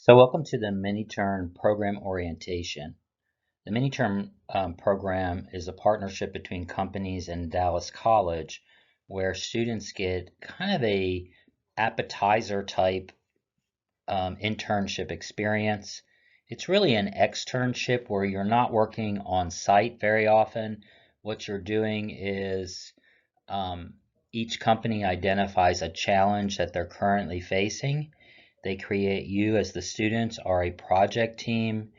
So welcome to the mINiTERN program orientation. The mINiTERN program is a partnership between companies and Dallas College where students get kind of a appetizer type internship experience. It's really an externship where you're not working on site very often. What you're doing is um, each company identifies a challenge that they're currently facing. They create you as the students are a project team,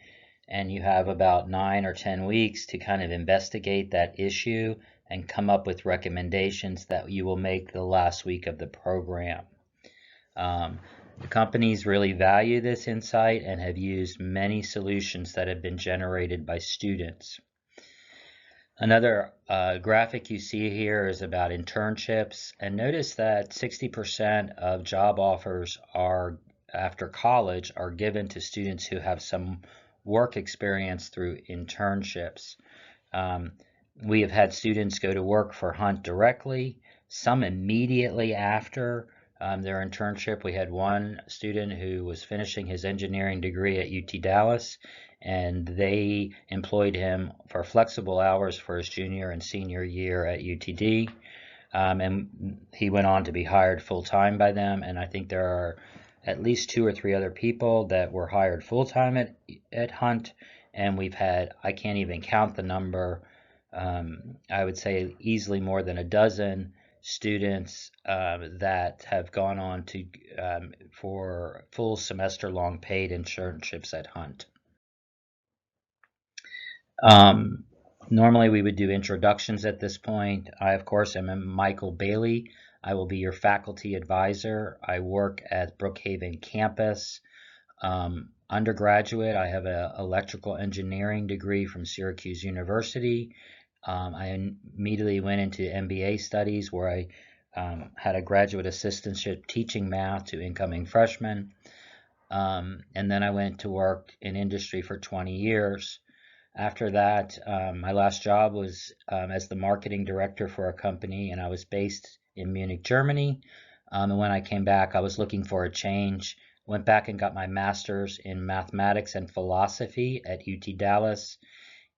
and you have about 9 or 10 weeks to kind of investigate that issue and come up with recommendations that you will make the last week of the program. Um, the companies really value this insight and have used many solutions that have been generated by students. Another graphic you see here is about internships, and notice that 60% of job offers are after college are given to students who have some work experience through internships. Um, we have had students go to work for Hunt directly, some immediately after their internship. We had one student who was finishing his engineering degree at UT Dallas, and they employed him for flexible hours for his junior and senior year at UTD. And he went on to be hired full-time by them, and I think there are at least 2 or 3 other people that were hired full-time at Hunt, and we've had, I can't even count the number, I would say easily more than a dozen students that have gone on to for full semester-long paid internships at Hunt. Um, Normally we would do introductions at this point. I, of course, am Michael Bailey. I will be your faculty advisor. I work at Brookhaven campus. Undergraduate, I have an electrical engineering degree from Syracuse University. I immediately went into MBA studies where I had a graduate assistantship teaching math to incoming freshmen. And then I went to work in industry for 20 years. After that, my last job was as the marketing director for a company, and I was based in Munich, Germany. And when I came back, I was looking for a change. Went back and got my master's in mathematics and philosophy at UT Dallas,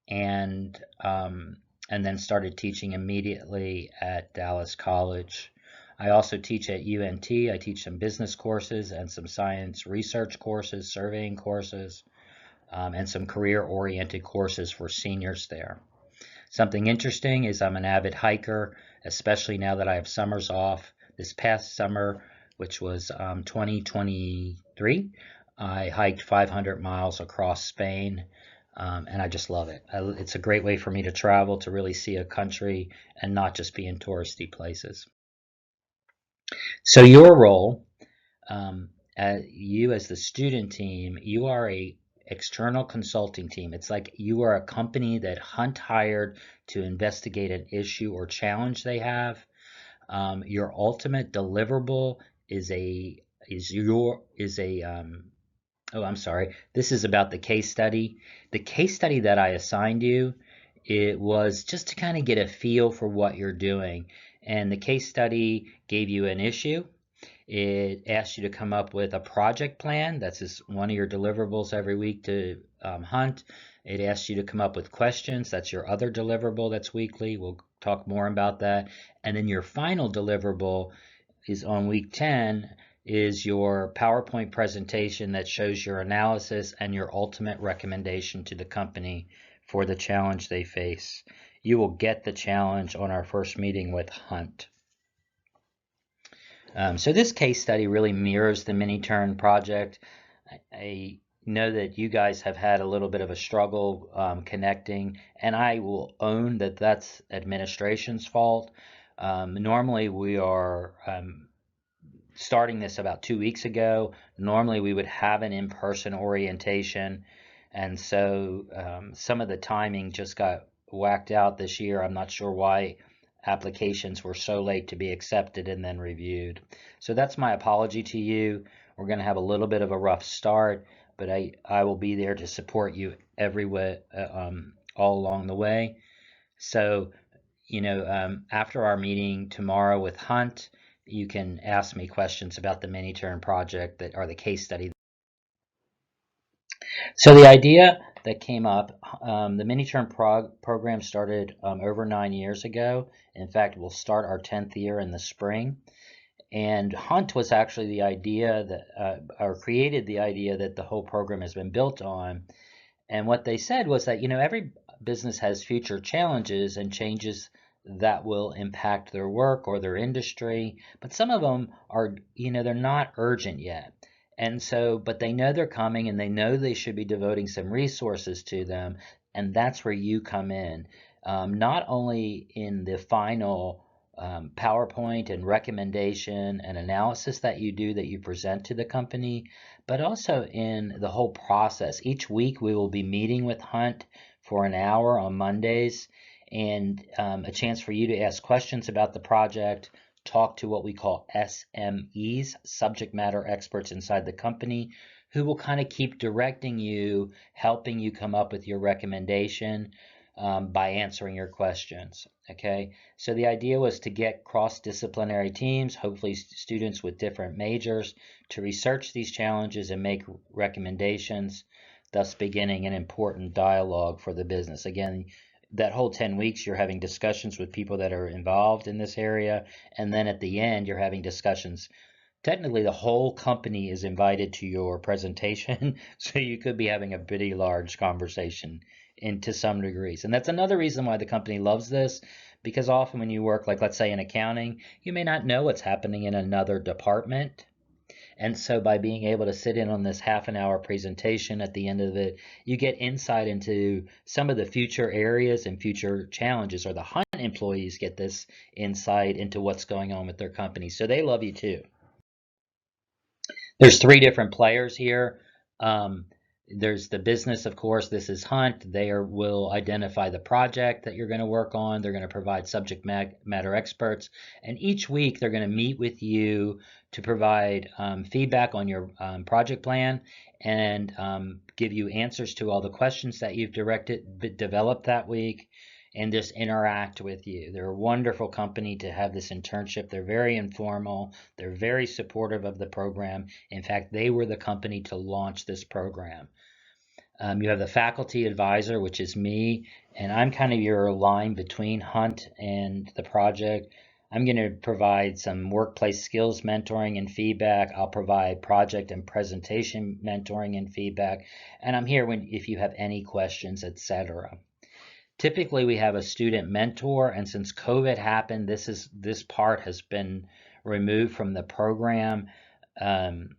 and then started teaching immediately at Dallas College. I also teach at UNT. I teach some business courses and some science research courses, surveying courses, and some career-oriented courses for seniors there. Something interesting is I'm an avid hiker, especially now that I have summers off. This past summer, which was 2023, I hiked 500 miles across Spain, and I just love it. It's a great way for me to travel, to really see a country and not just be in touristy places. So your role, you as the student team, you are a external consulting team. It's like you are a company that Hunt hired to investigate an issue or challenge they have. Your ultimate deliverable is a is your is a oh, I'm sorry. This is about the case study. The case study that I assigned you, it was just to kind of get a feel for what you're doing. And the case study gave you an issue. It asks you to come up with a project plan. That's just one of your deliverables every week to Hunt. It asks you to come up with questions. That's your other deliverable that's weekly. We'll talk more about that. And then your final deliverable is on week 10 is your PowerPoint presentation that shows your analysis and your ultimate recommendation to the company for the challenge they face. You will get the challenge on our first meeting with Hunt. So this case study really mirrors the mINiTERN project. I know that you guys have had a little bit of a struggle connecting, and I will own that that's administration's fault. Normally we are starting this about 2 weeks ago. Normally we would have an in-person orientation, and so some of the timing just got whacked out this year. I'm not sure why applications were so late to be accepted and then reviewed. So that's my apology to you. We're going to have a little bit of a rough start, but I will be there to support you every way, all along the way. So, after our meeting tomorrow with Hunt, you can ask me questions about the mINiTERN project that are the case study. So the idea that came up, the mini-term program started over 9 years ago. In fact, we'll start our 10th year in the spring. And Hunt was actually the idea that, or created the idea that the whole program has been built on. And what they said was that, every business has future challenges and changes that will impact their work or their industry, but some of them are, they're not urgent yet. And so, but they know they're coming and they know they should be devoting some resources to them. And that's where you come in. Not only in the final PowerPoint and recommendation and analysis that you do that you present to the company, but also in the whole process. Each week we will be meeting with Hunt for an hour on Mondays, and a chance for you to ask questions about the project, talk to what we call SMEs, subject matter experts inside the company, who will kind of keep directing you, helping you come up with your recommendation by answering your questions. Okay, so the idea was to get cross-disciplinary teams, hopefully students with different majors, to research these challenges and make recommendations, thus beginning an important dialogue for the business. Again, that whole 10 weeks you're having discussions with people that are involved in this area, and then at the end you're having discussions. Technically, the whole company is invited to your presentation, so you could be having a pretty large conversation to some degrees. And that's another reason why the company loves this, because often when you work, like let's say in accounting, you may not know what's happening in another department. And so by being able to sit in on this half an hour presentation at the end of it, you get insight into some of the future areas and future challenges, or the Hunt employees get this insight into what's going on with their company. So they love you too. There's three different players here. Um, there's the business, of course. This is Hunt. Will identify the project that you're going to work on. They're going to provide subject matter experts. And each week they're going to meet with you to provide feedback on your project plan and give you answers to all the questions that you've developed that week, and just interact with you. They're a wonderful company to have this internship. They're very informal. They're very supportive of the program. In fact, they were the company to launch this program. You have the faculty advisor, which is me, and I'm kind of your line between Hunt and the project. I'm going to provide some workplace skills mentoring and feedback. I'll provide project and presentation mentoring and feedback, and I'm here if you have any questions, etc. Typically, we have a student mentor, and since COVID happened, this part has been removed from the program. Um,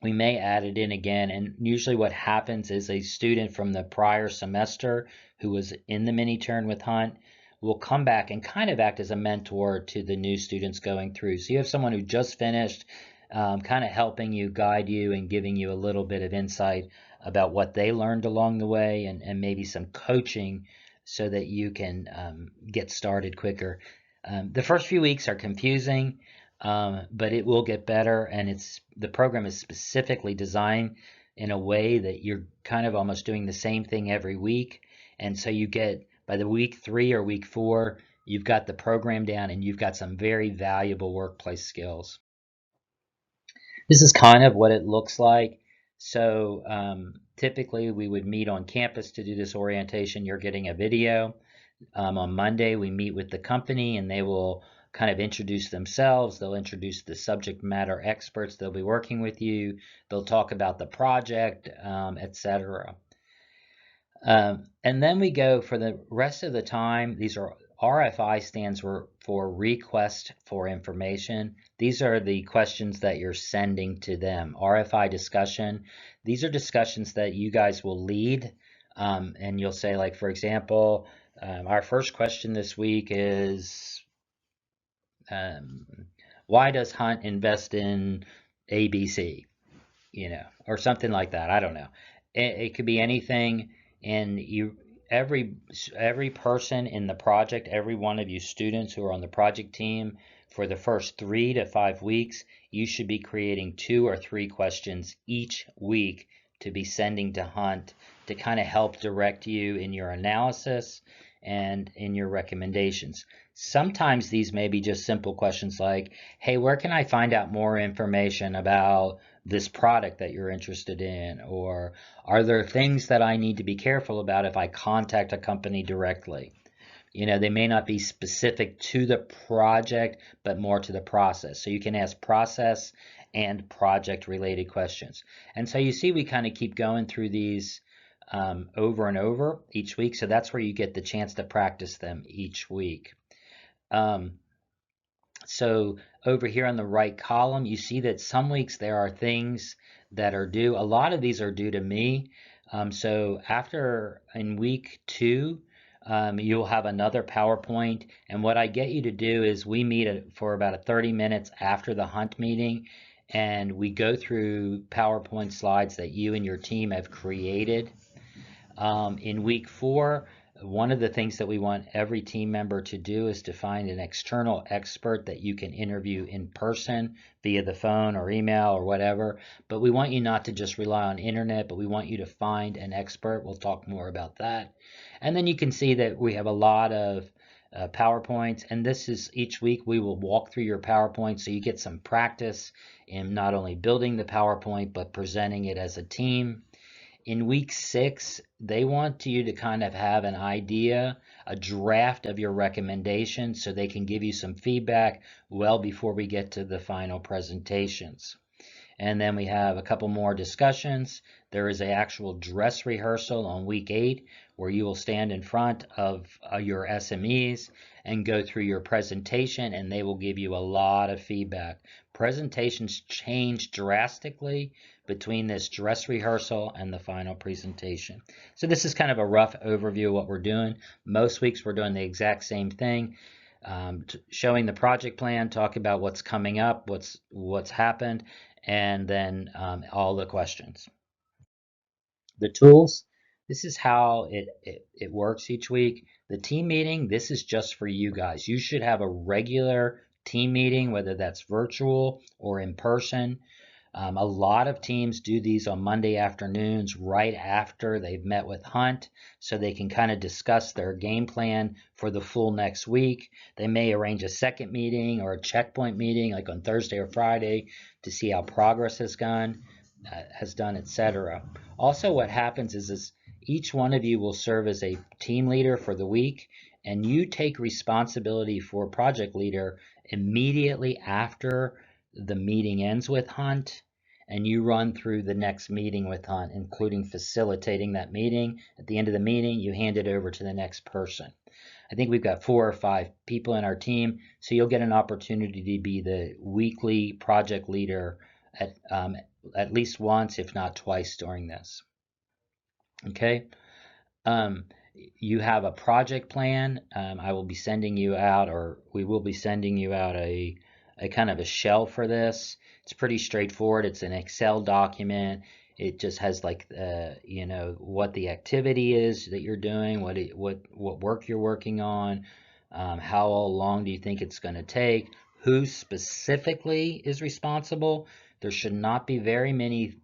we may add it in again, and usually what happens is a student from the prior semester who was in the mini-turn with Hunt will come back and kind of act as a mentor to the new students going through. So you have someone who just finished, kind of helping you, guide you, and giving you a little bit of insight about what they learned along the way, and maybe some coaching so that you can get started quicker. The first few weeks are confusing, but it will get better, and the program is specifically designed in a way that you're kind of almost doing the same thing every week, and so you get, by the week 3 or week 4, you've got the program down and you've got some very valuable workplace skills. This is kind of what it looks like. So typically we would meet on campus to do this orientation. You're getting a video. On Monday we meet with the company and they will kind of introduce themselves. They'll introduce the subject matter experts. They'll be working with you. They'll talk about the project, etc. And then we go for the rest of the time. These are RFI stands for request for information. These are the questions that you're sending to them. RFI discussion. These are discussions that you guys will lead. And you'll say, like, for example, our first question this week is, why does Hunt invest in ABC? Or something like that. I don't know. It could be anything, and every person in the project, every one of you students who are on the project team, for the first 3 to 5 weeks, you should be creating 2 or 3 questions each week to be sending to Hunt to kind of help direct you in your analysis and in your recommendations. Sometimes these may be just simple questions like, hey, where can I find out more information about this product that you're interested in? Or are there things that I need to be careful about if I contact a company directly? They may not be specific to the project, but more to the process. So you can ask process and project related questions. And so you see, we kind of keep going through these over and over each week. So that's where you get the chance to practice them each week. So over here on the right column, you see that some weeks there are things that are due. A lot of these are due to me. So after in week 2, you'll have another PowerPoint. And what I get you to do is we meet for about 30 minutes after the hunt meeting, and we go through PowerPoint slides that you and your team have created. In week 4, one of the things that we want every team member to do is to find an external expert that you can interview in person via the phone or email or whatever. But we want you not to just rely on internet, but we want you to find an expert. We'll talk more about that. And then you can see that we have a lot of PowerPoints, and this is each week we will walk through your PowerPoint so you get some practice in not only building the PowerPoint but presenting it as a team. In week 6, they want you to kind of have an idea, a draft of your recommendation so they can give you some feedback well before we get to the final presentations. And then we have a couple more discussions. There is an actual dress rehearsal on week 8 where you will stand in front of your SMEs and go through your presentation, and they will give you a lot of feedback. Presentations change drastically between this dress rehearsal and the final presentation. So this is kind of a rough overview of what we're doing. Most weeks we're doing the exact same thing. Showing the project plan, talk about what's coming up, what's happened, and then all the questions. The tools, this is how it works each week. The team meeting, this is just for you guys. You should have a regular team meeting, whether that's virtual or in person. A lot of teams do these on Monday afternoons right after they've met with Hunt, so they can kind of discuss their game plan for the full next week. They may arrange a second meeting or a checkpoint meeting like on Thursday or Friday to see how progress has done, etc. Also, what happens is each one of you will serve as a team leader for the week, and you take responsibility for project leader immediately after the meeting ends with Hunt, and you run through the next meeting with Hunt, including facilitating that meeting. At the end of the meeting, you hand it over to the next person. I think we've got 4 or 5 people in our team, so you'll get an opportunity to be the weekly project leader at least once, if not twice, during this. Okay. You have a project plan. I will be sending you out, or we will be sending you out a kind of a shell for this. It's pretty straightforward. It's an Excel document. It just has like what the activity is that you're doing, what work you're working on, how long do you think it's going to take, who specifically is responsible. There should not be very many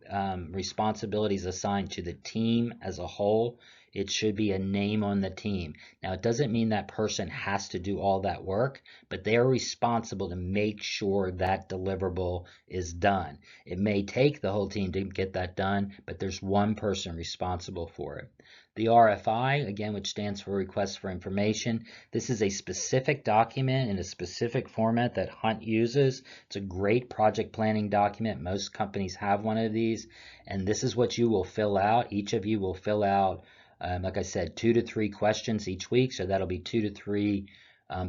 responsibilities assigned to the team as a whole. It should be a name on the team. Now, it doesn't mean that person has to do all that work, but they are responsible to make sure that deliverable is done. It may take the whole team to get that done, but there's one person responsible for it. The RFI, again, which stands for Request for Information, this is a specific document in a specific format that Hunt uses. It's a great project planning document. Most companies have one of these, and this is what you will fill out. Each of you will fill out, like I said, 2 to 3 questions each week, so that'll be 2 to 3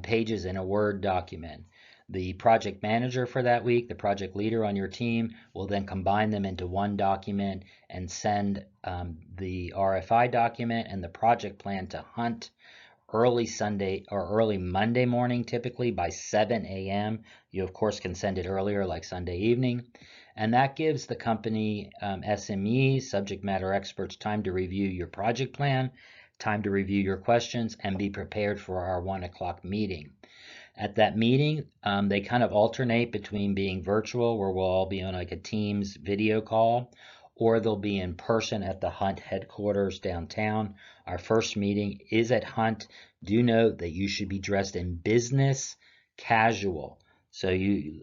pages in a Word document. The project manager for that week, the project leader on your team, will then combine them into one document and send the RFI document and the project plan to Hunt early Sunday or early Monday morning, typically by 7 a.m. You, of course, can send it earlier, like Sunday evening. And that gives the company SMEs, subject matter experts, time to review your project plan, time to review your questions, and be prepared for our 1 o'clock meeting. At that meeting, they kind of alternate between being virtual, where we'll all be on like a Teams video call, or they'll be in person at the Hunt headquarters downtown. Our first meeting is at Hunt. Do note that you should be dressed in business casual. So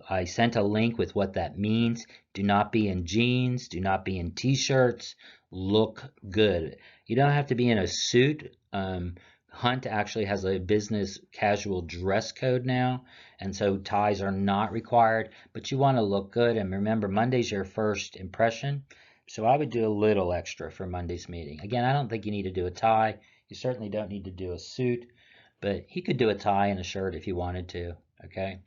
I sent a link with what that means. Do not be in jeans. Do not be in t-shirts. Look good. You don't have to be in a suit. Hunt actually has a business casual dress code now, and so ties are not required, but you want to look good. And remember, Monday's your first impression, so I would do a little extra for Monday's meeting. Again, I don't think you need to do a tie. You certainly don't need to do a suit, but you could do a tie and a shirt if you wanted to, okay?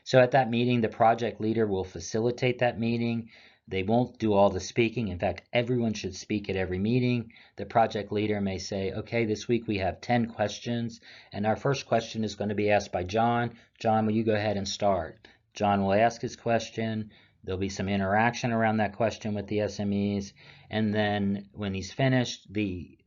So at that meeting, the project leader will facilitate that meeting. They won't do all the speaking. In fact, everyone should speak at every meeting. The project leader may say, okay, this week we have 10 questions, and our first question is going to be asked by John. John, will you go ahead and start? John will ask his question. There'll be some interaction around that question with the SMEs, and then when he's finished, the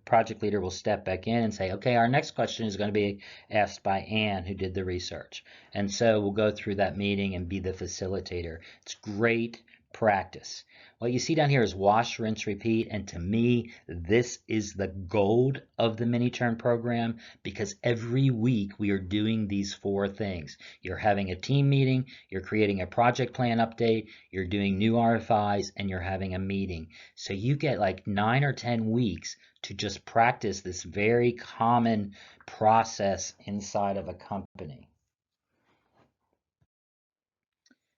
project leader will step back in and say, okay, our next question is going to be asked by Anne, who did the research. And so we'll go through that meeting and be the facilitator. It's great practice. What you see down here is wash, rinse, repeat, and to me, this is the gold of the mini-turn program, because every week we are doing these 4 things. You're having a team meeting, you're creating a project plan update, you're doing new RFIs, and you're having a meeting. So you get like 9 or 10 weeks to just practice this very common process inside of a company.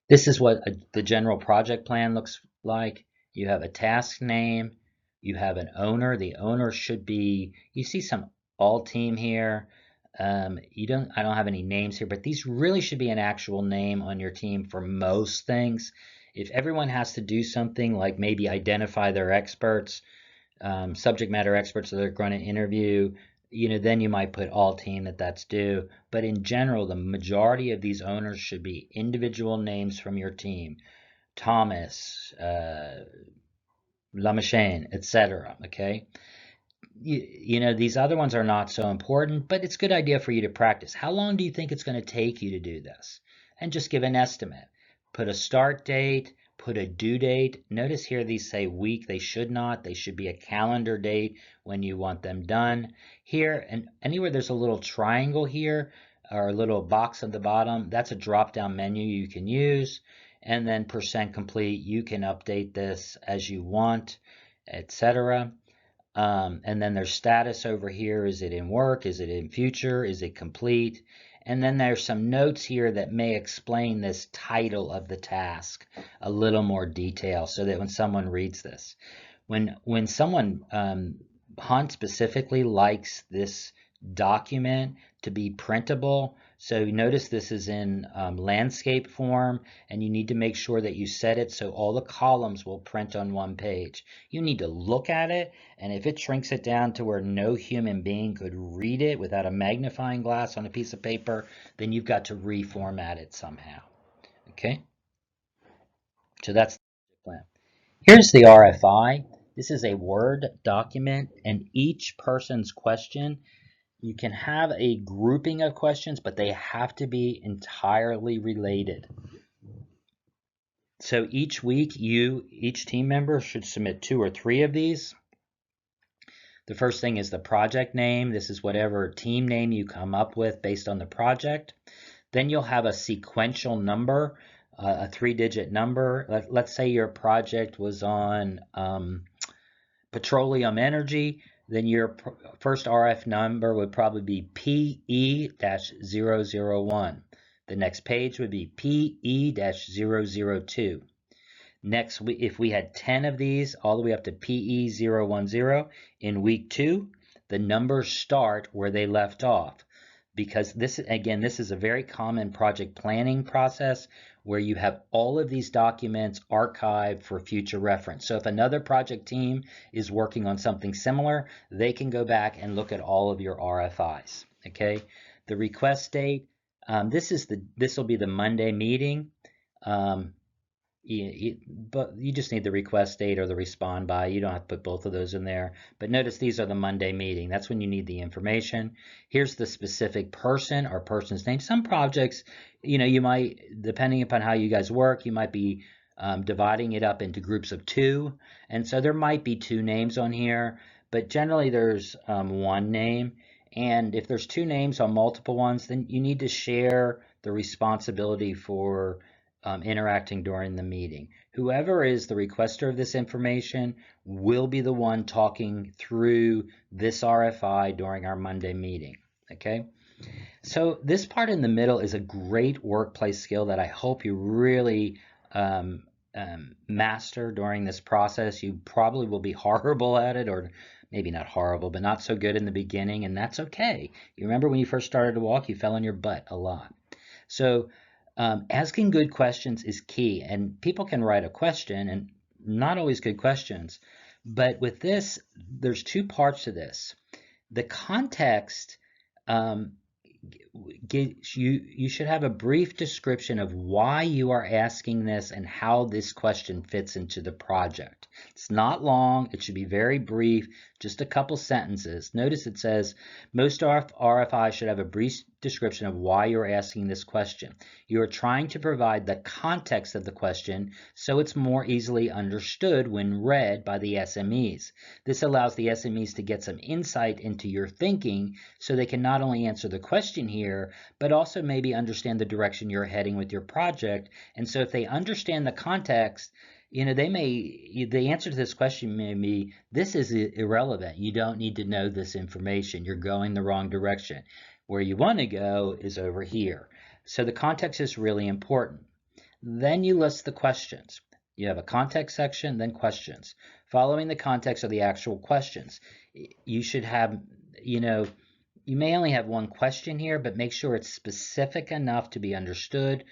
This is what the general project plan looks like. You have a task name, you have an owner. The owner should be, you see some all team here. I don't have any names here, but these really should be an actual name on your team for most things. If everyone has to do something like maybe identify their experts, subject matter experts that they're going to interview, then you might put all team that's due. But in general, the majority of these owners should be individual names from your team. Thomas, Lamachine, etc. Okay? These other ones are not so important, but it's a good idea for you to practice. How long do you think it's going to take you to do this? And just give an estimate. Put a start date, put a due date. Notice here these say week. They should not. They should be a calendar date when you want them done. Here, and anywhere there's a little triangle here, or a little box at the bottom, that's a drop-down menu you can use. And then % complete, you can update this as you want, etc. And then there's status over here. Is it in work? Is it in future? Is it complete? And then there's some notes here that may explain this title of the task a little more detail, so that when someone reads this, when someone Hunt specifically likes this document to be printable. So notice this is in landscape form, and you need to make sure that you set it so all the columns will print on one page. You need to look at it, and if it shrinks it down to where no human being could read it without a magnifying glass on a piece of paper, then you've got to reformat it somehow. Okay? So that's the plan. Here's the RFI. This is a Word document, and each person's question, you can have a grouping of questions, but they have to be entirely related. So each week, each team member should submit 2 or 3 of these. The first thing is the project name. This is whatever team name you come up with based on the project. Then you'll have a sequential number, a 3-digit number. Let's say your project was on petroleum energy. Then your first RF number would probably be PE-001. The next page would be PE-002. Next, if we had 10 of these, all the way up to PE-010, in week 2, the numbers start where they left off. Because this is a very common project planning process where you have all of these documents archived for future reference. So if another project team is working on something similar, they can go back and look at all of your RFIs. Okay, the request date. This will be the Monday meeting. But you just need the request date or the respond by. You don't have to put both of those in there. But notice these are the Monday meeting. That's when you need the information. Here's the specific person or person's name. Some projects, you might, depending upon how you guys work, you might be dividing it up into groups of 2. And so there might be 2 names on here, but generally there's 1 name. And if there's 2 names on multiple ones, then you need to share the responsibility for interacting during the meeting. Whoever is the requester of this information will be the one talking through this RFI during our Monday meeting, okay? So this part in the middle is a great workplace skill that I hope you really master during this process. You probably will be horrible at it, or maybe not horrible, but not so good in the beginning, and that's okay. You remember when you first started to walk, you fell on your butt a lot. So asking good questions is key, and people can write a question, and not always good questions. But with this, there's two parts to this. The context, you should have a brief description of why you are asking this and how this question fits into the project. It's not long. It should be very brief, just a couple sentences. Notice it says most RFIs should have a brief description of why you're asking this question. You are trying to provide the context of the question so it's more easily understood when read by the SMEs. This allows the SMEs to get some insight into your thinking so they can not only answer the question here, but also maybe understand the direction you're heading with your project. And so if they understand the context, the answer to this question may be, this is irrelevant. You don't need to know this information. You're going the wrong direction. Where you want to go is over here. So the context is really important. Then you list the questions. You have a context section, then questions. Following the context are the actual questions. You should have, you may only have one question here, but make sure it's specific enough to be understood,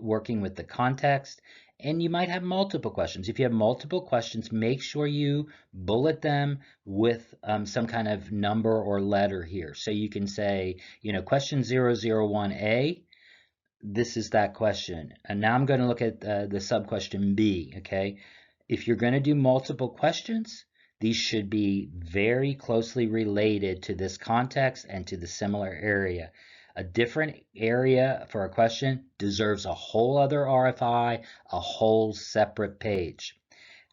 working with the context. And you might have multiple questions. If you have multiple questions, make sure you bullet them with some kind of number or letter here. So you can say, question 001A, this is that question. And now I'm going to look at the sub-question B, okay? If you're going to do multiple questions, these should be very closely related to this context and to the similar area. A different area for a question deserves a whole other RFI, a whole separate page.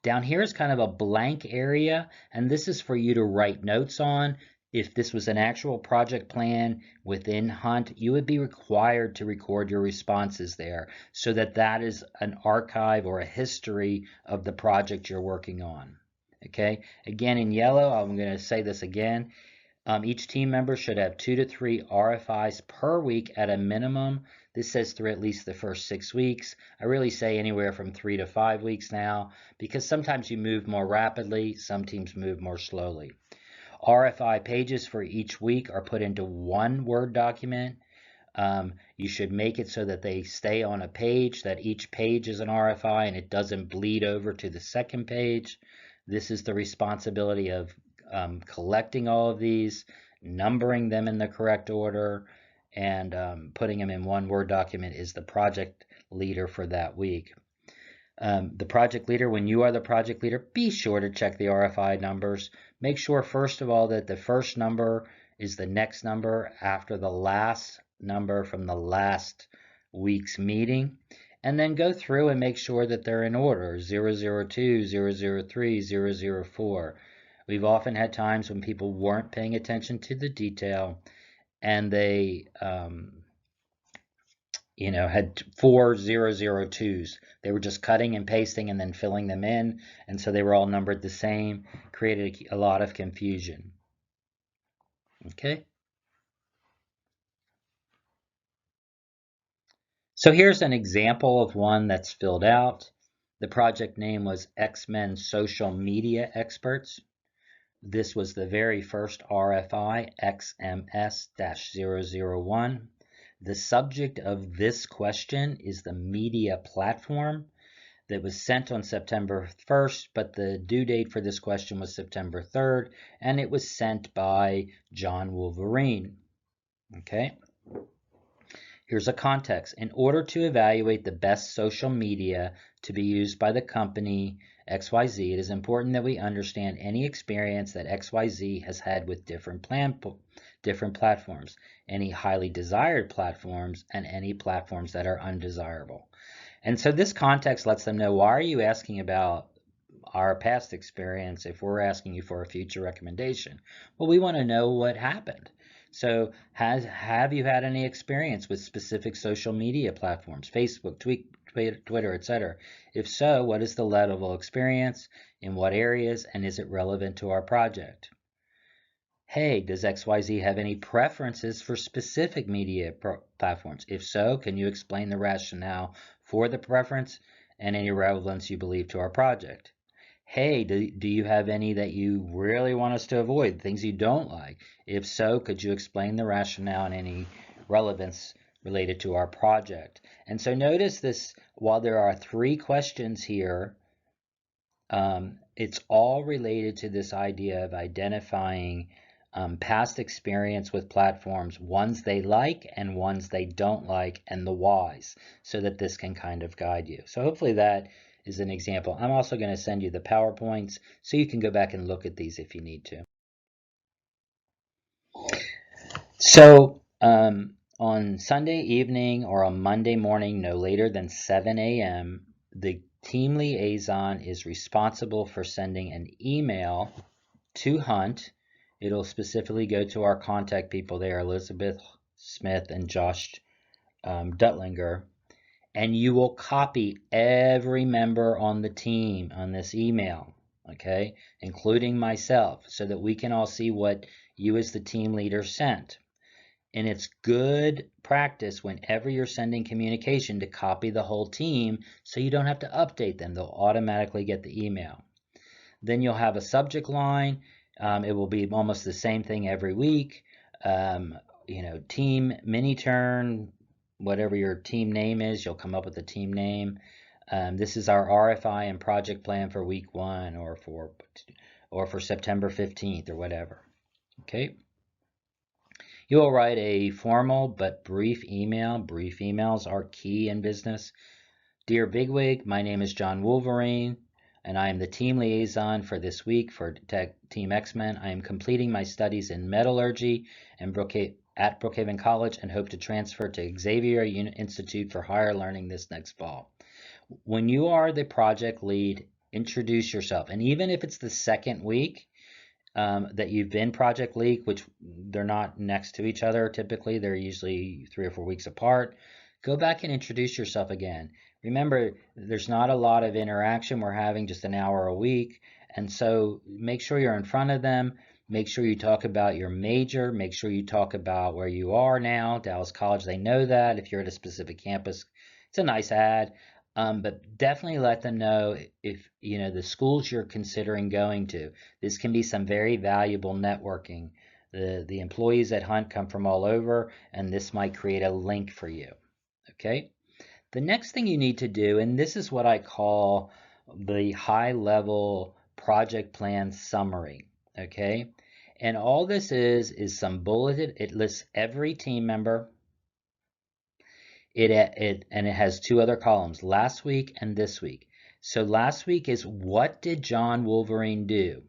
Down here is kind of a blank area, and this is for you to write notes on. If this was an actual project plan within Hunt, you would be required to record your responses there so that is an archive or a history of the project you're working on. Okay, again in yellow, I'm going to say this again. Each team member should have 2 to 3 RFIs per week at a minimum. This says through at least the first 6 weeks. I really say anywhere from 3 to 5 weeks now, because sometimes you move more rapidly, some teams move more slowly. RFI pages for each week are put into one Word document. You should make it so that they stay on a page, that each page is an RFI and it doesn't bleed over to the second page. This is the responsibility of collecting all of these, numbering them in the correct order, and putting them in one Word document is the project leader for that week. The project leader, when you are the project leader, be sure to check the RFI numbers. Make sure, first of all, that the first number is the next number after the last number from the last week's meeting. And then go through and make sure that they're in order, 002, 003, 004. We've often had times when people weren't paying attention to the detail and they had 4 002s. They were just cutting and pasting and then filling them in, and so they were all numbered the same, created a lot of confusion. Okay. So here's an example of one that's filled out. The project name was X-Men Social Media Experts. This was the very first RFI, XMS-001. The subject of this question is the media platform that was sent on September 1st, but the due date for this question was September 3rd, and it was sent by John Wolverine. Okay. Here's a context. In order to evaluate the best social media to be used by the company XYZ, it is important that we understand any experience that XYZ has had with different platforms, any highly desired platforms, and any platforms that are undesirable. And so this context lets them know, why are you asking about our past experience if we're asking you for a future recommendation? Well, we want to know what happened. So have you had any experience with specific social media platforms, Facebook, Twitter, etc.? If so, what is the level of experience, in what areas, and is it relevant to our project? Hey, does XYZ have any preferences for specific media platforms? If so, can you explain the rationale for the preference and any relevance you believe to our project? Hey, do you have any that you really want us to avoid, things you don't like? If so, could you explain the rationale and any relevance related to our project? And so notice this, while there are 3 questions here, it's all related to this idea of identifying past experience with platforms, ones they like and ones they don't like, and the whys, so that this can kind of guide you. So hopefully that is an example. I'm also going to send you the PowerPoints so you can go back and look at these if you need to. So on Sunday evening or on Monday morning, no later than 7 a.m., the team liaison is responsible for sending an email to Hunt. It'll specifically go to our contact people there, Elizabeth Smith and Josh Duttlinger, and you will copy every member on the team on this email, okay, including myself, so that we can all see what you as the team leader sent. And it's good practice whenever you're sending communication to copy the whole team so you don't have to update them. They'll automatically get the email. Then you'll have a subject line. It will be almost the same thing every week. Team mINiTERN, whatever your team name is, you'll come up with a team name. This is our RFI and project plan for week 1 or for September 15th or whatever. Okay. You will write a formal but brief email. Brief emails are key in business. Dear Bigwig, my name is John Wolverine, and I am the team liaison for this week for Team X-Men. I am completing my studies in metallurgy at Brookhaven College and hope to transfer to Xavier Institute for Higher Learning this next fall. When you are the project lead, introduce yourself. And even if it's the second week, that you've been project lead, which they're not next to each other typically, they're usually 3 or 4 weeks apart, go back and introduce yourself again. Remember, there's not a lot of interaction. We're having just an hour a week, and so make sure you're in front of them. Make sure you talk about your major. Make sure you talk about where you are now, Dallas College. They know that. If you're at a specific campus, it's a nice ad. But definitely let them know if the schools you're considering going to. This can be some very valuable networking. The employees at Hunt come from all over, and this might create a link for you. Okay. The next thing you need to do, and this is what I call the high-level project plan summary. Okay. And all this is some bulleted. It lists every team member. And it has 2 other columns, last week and this week. So last week is, what did John Wolverine do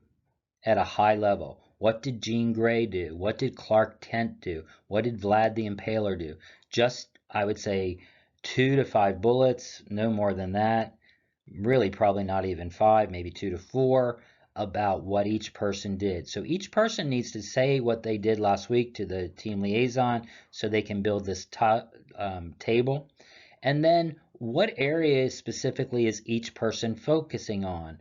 at a high level? What did Jean Grey do? What did Clark Kent do? What did Vlad the Impaler do? Just, I would say, 2 to 5 bullets, no more than that. Really probably not even 5, maybe 2 to 4, about what each person did. So each person needs to say what they did last week to the team liaison so they can build this table. And then what areas specifically is each person focusing on?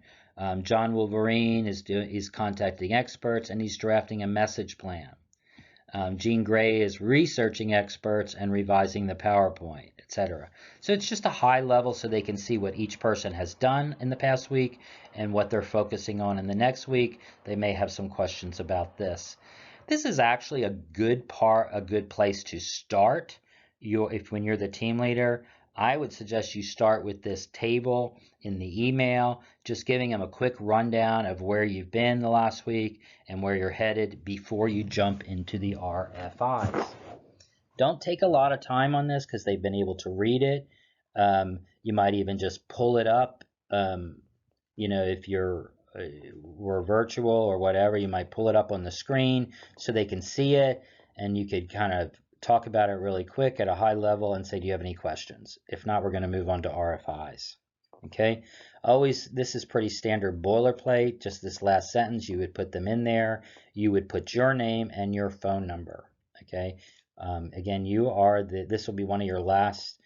John Wolverine is contacting experts and he's drafting a message plan. Jean Grey is researching experts and revising the PowerPoint, etc. So it's just a high level so they can see what each person has done in the past week and what they're focusing on in the next week. They may have some questions about this. This is actually a good place to start. When you're the team leader, I would suggest you start with this table in the email, just giving them a quick rundown of where you've been the last week and where you're headed before you jump into the RFIs. Don't take a lot of time on this because they've been able to read it. You might even just pull it up. If we're virtual or whatever, you might pull it up on the screen so they can see it, and you could kind of talk about it really quick at a high level and say, do you have any questions? If not, we're going to move on to RFIs. Okay, this is pretty standard boilerplate. Just this last sentence, you would put them in there. You would put your name and your phone number. Okay. Again, this will be one of your last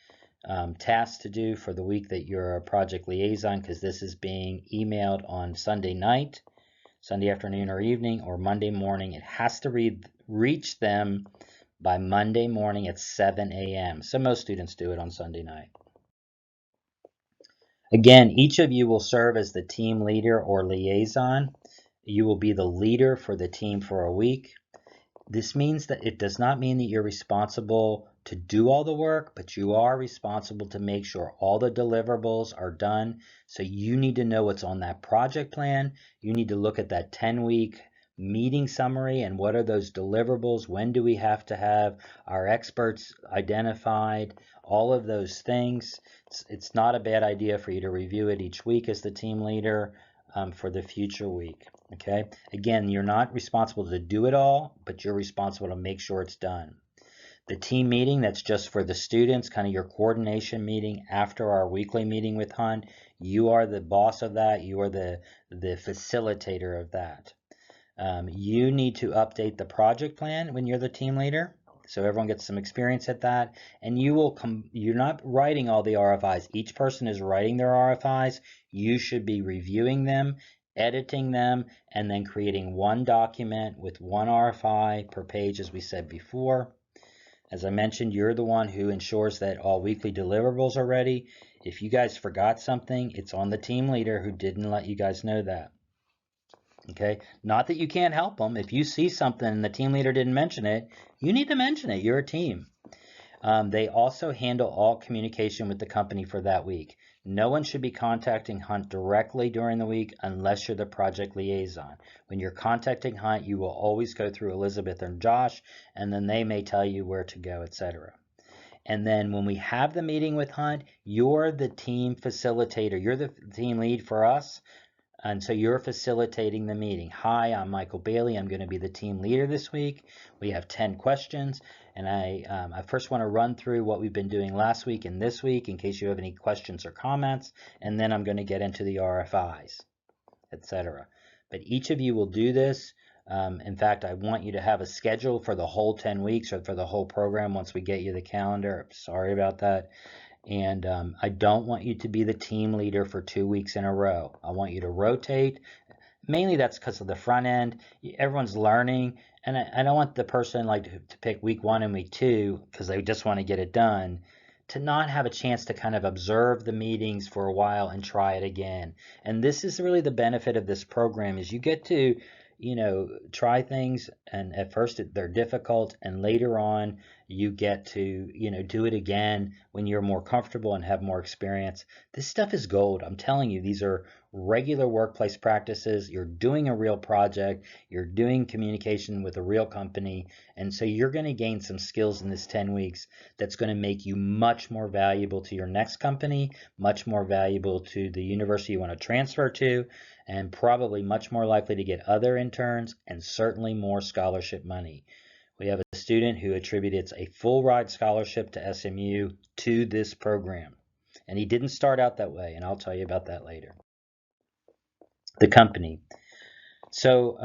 tasks to do for the week that you're a project liaison, because this is being emailed on Sunday night, Sunday afternoon or evening, or Monday morning. It has to reach them by Monday morning at 7 a.m. So most students do it on Sunday night. Again, each of you will serve as the team leader or liaison. You will be the leader for the team for a week. This means that it does not mean that you're responsible to do all the work, but you are responsible to make sure all the deliverables are done. So you need to know what's on that project plan. You need to look at that 10-week meeting summary and what are those deliverables? When do we have to have our experts identified? All of those things. It's not a bad idea for you to review it each week as the team leader for the future week. Okay, again, you're not responsible to do it all, but you're responsible to make sure it's done. The team meeting, that's just for the students, kind of your coordination meeting after our weekly meeting with Hunt. You are the boss of that. You are the facilitator of that. You need to update the project plan when you're the team leader, so everyone gets some experience at that. And you're not writing all the RFIs. Each person is writing their RFIs. You should be reviewing them, editing them, and then creating one document with one RFI per page, as we said before. As I mentioned, you're the one who ensures that all weekly deliverables are ready. If you guys forgot something, it's on the team leader who didn't let you guys know that. Okay, not that you can't help them. If you see something and the team leader didn't mention it, you need to mention it. You're a team. They also handle all communication with the company for that week. No one should be contacting Hunt directly during the week unless you're the project liaison. When you're contacting Hunt, you will always go through Elizabeth and Josh, and then they may tell you where to go, etc. And then when we have the meeting with Hunt, you're the team facilitator. You're the team lead for us. And so you're facilitating the meeting. Hi, I'm Michael Bailey. I'm going to be the team leader this week. We have 10 questions. And I first want to run through what we've been doing last week and this week in case you have any questions or comments. And then I'm going to get into the RFIs, etc. But each of you will do this. In fact, I want you to have a schedule for the whole 10 weeks or for the whole program once we get you the calendar. Sorry about that. And I don't want you to be the team leader for 2 weeks in a row. I want you to rotate. Mainly that's because of the front end. Everyone's learning. And I don't want the person to pick week 1 and week 2 because they just want to get it done, to not have a chance to kind of observe the meetings for a while and try it again. And this is really the benefit of this program, is you get to try things, and at first they're difficult, and later on you get to do it again when you're more comfortable and have more experience. This stuff is gold. I'm telling you, these are regular workplace practices. You're doing a real project, you're doing communication with a real company, and so you're going to gain some skills in this 10 weeks that's going to make you much more valuable to your next company, much more valuable to the university you want to transfer to, and probably much more likely to get other interns and certainly more scholarship money. We have a student who attributed a full ride scholarship to SMU to this program. And he didn't start out that way, and I'll tell you about that later. The company. So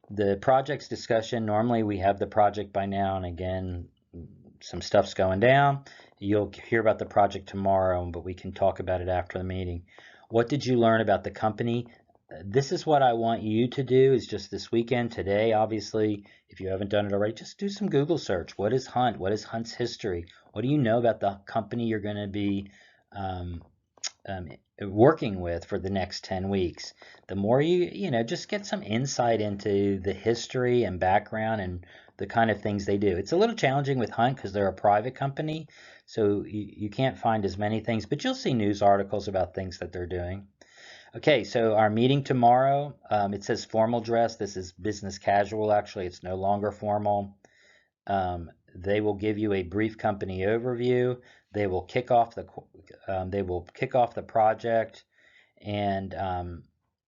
the projects discussion, normally we have the project by now, and again, some stuff's going down. You'll hear about the project tomorrow, but we can talk about it after the meeting. What did you learn about the company? This is what I want you to do, is just this weekend, today, obviously, if you haven't done it already, just do some Google search. What is Hunt? What is Hunt's history? What do you know about the company you're going to be working with for the next 10 weeks? The more just get some insight into the history and background and the kind of things they do. It's a little challenging with Hunt because they're a private company, so you can't find as many things, but you'll see news articles about things that they're doing. Okay, so our meeting tomorrow, it says formal dress. This is business casual, actually. It's no longer formal. They will give you a brief company overview. They will kick off the project, and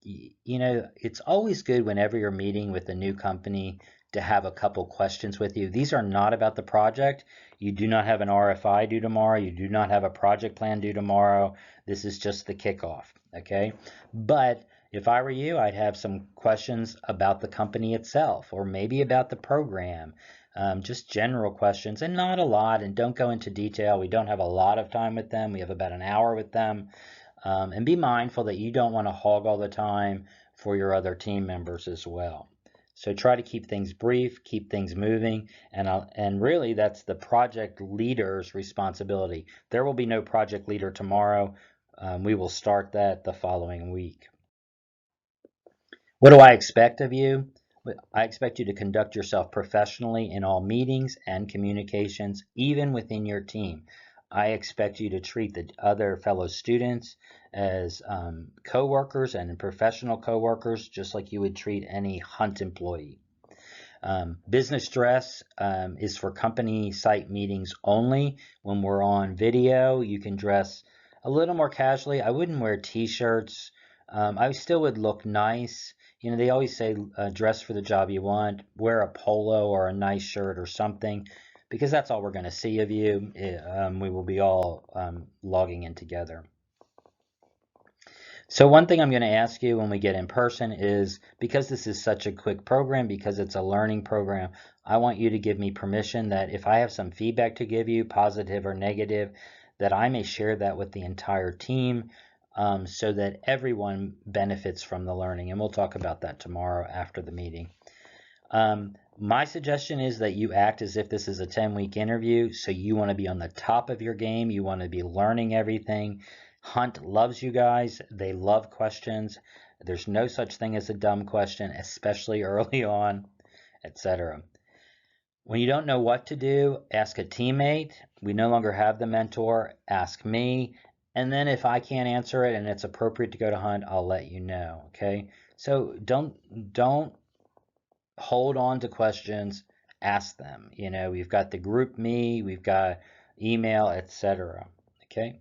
it's always good whenever you're meeting with a new company to have a couple questions with you. These are not about the project. You do not have an RFI due tomorrow. You do not have a project plan due tomorrow. This is just the kickoff, okay? But If I were you, I'd have some questions about the company itself, or maybe about the program, just general questions, and not a lot, and don't go into detail. We don't have a lot of time with them. We have about an hour with them. And be mindful that you don't want to hog all the time for your other team members as well. So try to keep things brief, keep things moving, and really that's the project leader's responsibility. There will be no project leader tomorrow. We will start that the following week. What do I expect of you? I expect you to conduct yourself professionally in all meetings and communications, even within your team. I expect you to treat the other fellow students as coworkers and professional coworkers, just like you would treat any Hunt employee. Business dress is for company site meetings only. When we're on video, you can dress a little more casually. I wouldn't wear t-shirts. I still would look nice. You know, they always say dress for the job you want. Wear a polo or a nice shirt or something, because that's all we're going to see of you. We will be all logging in together. So one thing I'm going to ask you when we get in person is, because this is such a quick program, because it's a learning program, I want you to give me permission that if I have some feedback to give you, positive or negative, that I may share that with the entire team, so that everyone benefits from the learning. And we'll talk about that tomorrow after the meeting. My suggestion is that you act as if this is a 10-week interview. So you want to be on the top of your game. You want to be learning everything. Hunt loves you guys. They love questions. There's no such thing as a dumb question, especially early on, etc. When you don't know what to do, ask a teammate. We no longer have the mentor. Ask me. And then if I can't answer it and it's appropriate to go to Hunt, I'll let you know. Okay. So don't hold on to questions, ask them. You know, we've got the group me, we've got email, etc. Okay.